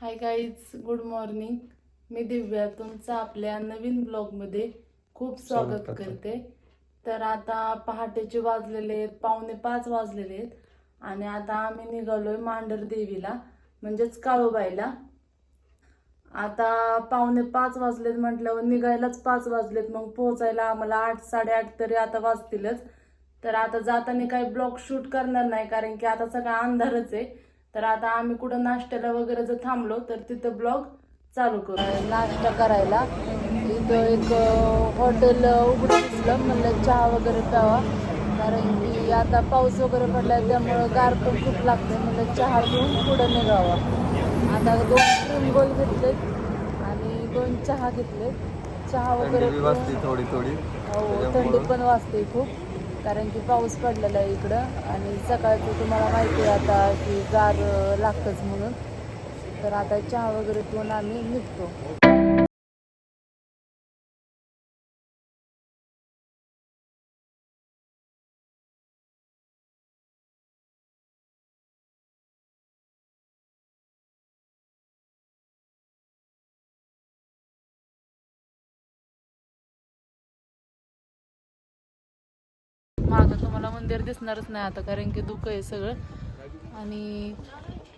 हाय guys, good morning. मी दिव्या तुमचं आपल्या नवीन ब्लॉगमध्ये खूप स्वागत करते. तर आता पहाटेचे वाजलेले आहेत, 4:45 वाजलेले आहेत आणि आता आम्ही निघालोय मांढर देवीला म्हणजेच काळूबाईला. आता 4:45 वाजलेत म्हटल्यावर निघायलाच 5 वाजलेत, मग पोहोचायला आम्हाला 8 साडेआठ तरी आता वाजतीलच. तर आता जाताना काही ब्लॉग शूट करणार नाही कारण की आता सगळा अंधारच आहे. तर आता आम्ही कुठं नाश्त्याला वगैरे जर थांबलो तर तिथं ब्लॉग चालू करू. नाश्ता करायला इथं एक हॉटेल उघडं दिसलं, म्हणलं चहा वगैरे प्यावा कारण की आता पाऊस वगैरे पडलाय त्यामुळं गार पण खूप लागते. म्हणलं चहा पिऊन पुढं निघावा. आता 2 क्रीम गोल घेतलेत आणि 2 चहा घेतलेत. चहा वगैरे थोडी थोडी हो, थंडी पण वाजते खूप कारण की पाऊस पडलेला आहे इकडं आणि सकाळचं तुम्हाला माहिती आहे आता की गार लागतंच म्हणून. तर आता चहा वगैरे पिऊन आम्ही निघतो. मागं तुम्हाला मंदिर दिसणारच नाही आता कारण की धुकं आहे सगळं. आणि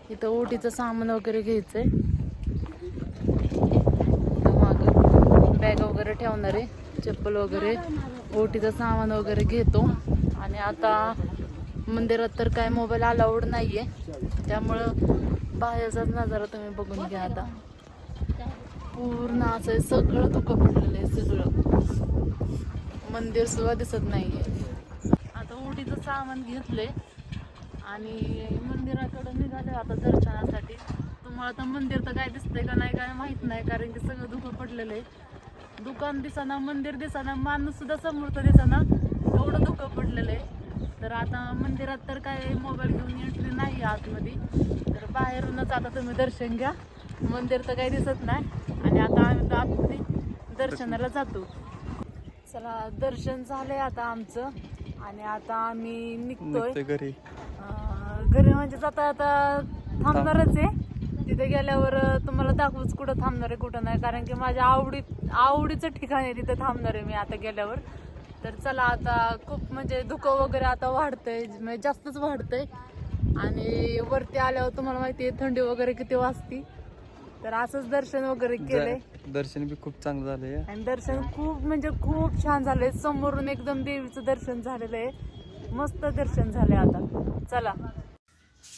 इथं ओटीचं सामान वगैरे घ्यायचंय. मागं बॅग वगैरे ठेवणार आहे, चप्पल वगैरे, ओटीचं सामान वगैरे घेतो. आणि आता मंदिरात तर काय मोबाईल अलाउड नाहीये त्यामुळं बाहेरचाच नजारा तुम्ही बघून घ्या. आता पूर्ण असं सगळं धुकं पडलेलं आहे, सगळं मंदिर सुद्धा दिसत नाहीये. आता ओटीचं सामान घेतलंय आणि मंदिराकडे निघाले आता दर्शनासाठी. तुम्हाला तर मंदिर तर काय दिसतंय का नाही काय माहित नाही कारण की सगळं धुकं पडलेलं आहे. दुकान दिसाना, मंदिर दिसाना, माणूस सुद्धा समोर तर दिसाना, एवढं धुकं पडलेलं आहे. तर आता मंदिरात तर काय मोबाईल घेऊन एंट्री नाही आतमध्ये, तर बाहेरूनच आता तुम्ही दर्शन घ्या. मंदिर तर काही दिसत नाही आणि आता आम्ही आतमध्ये दर्शनाला जातो. चला, दर्शन झालंय आता आमचं आणि आता आम्ही निघतोय घरी. घरी म्हणजे आता थांबणारच आहे. तिथे गेल्यावर तुम्हाला दाखवूच कुठं थांबणार आहे कुठं नाही कारण की माझ्या आवडीचं ठिकाण आहे, तिथे थांबणार आहे मी आता गेल्यावर. तर चला, आता खूप म्हणजे धुकं वगैरे आता वाढतंय, म्हणजे जास्तच वाढतंय आणि वरती आल्यावर तुम्हाला माहिती आहे थंडी वगैरे किती वाजती. तर असंच दर्शन वगैरे केलंय. दर्शन बी खूप चांगलं झालंय आणि दर्शन खूप म्हणजे खूप छान झालंय. समोरून एकदम देवीचं दर्शन झालेलं आहे, मस्त दर्शन झालंय. आता चला.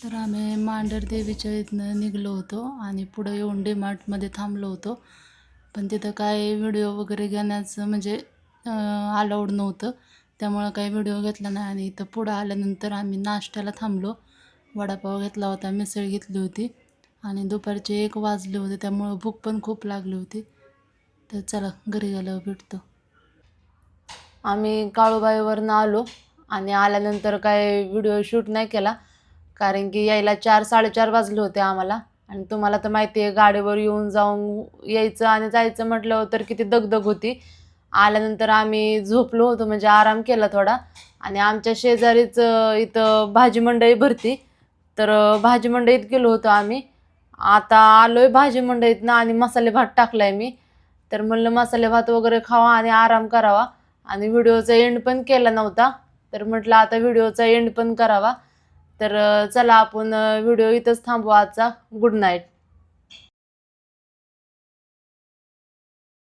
तर आम्ही मांढर देवीच्या इथनं निघलो होतो आणि पुढे येऊन DMart थांबलो होतो. पण तिथं काय व्हिडिओ वगैरे घेण्याचं म्हणजे अलाउड नव्हतं त्यामुळं काही व्हिडिओ घेतला नाही. आणि इथं पुढं आल्यानंतर आम्ही नाश्त्याला थांबलो. वडापाव घेतला होता, मिसळ घेतली होती आणि दुपारचे 1 वाजले होते त्यामुळं भूक पण खूप लागली होती. तर चला, घरी गेल्यावर भेटतो. आम्ही काळूबाईवरनं आलो आणि आल्यानंतर काय व्हिडिओ शूट नाही केला कारण की यायला 4-4:30 वाजले होते आम्हाला. आणि तुम्हाला तर माहिती आहे गाडीवर येऊन जाऊन यायचं आणि जायचं म्हटलं तर किती दगदग होती. आल्यानंतर आम्ही झोपलो होतो, म्हणजे आराम केला थोडा. आणि आमच्या शेजारीच इथं भाजी मंडई भरती, तर भाजी मंडईत गेलो होतो आम्ही. आता आलोय भाजी मंडईतनं आणि मसाले भात टाकलाय मी. तर म्हणलं मसाले भात वगैरे खावा आणि आराम करावा. आणि व्हिडिओचा एंड पण केला नव्हता तर म्हटलं आता व्हिडिओचा एंड पण करावा. तर चला, आपण व्हिडिओ इथंच थांबवा आजचा. Good night.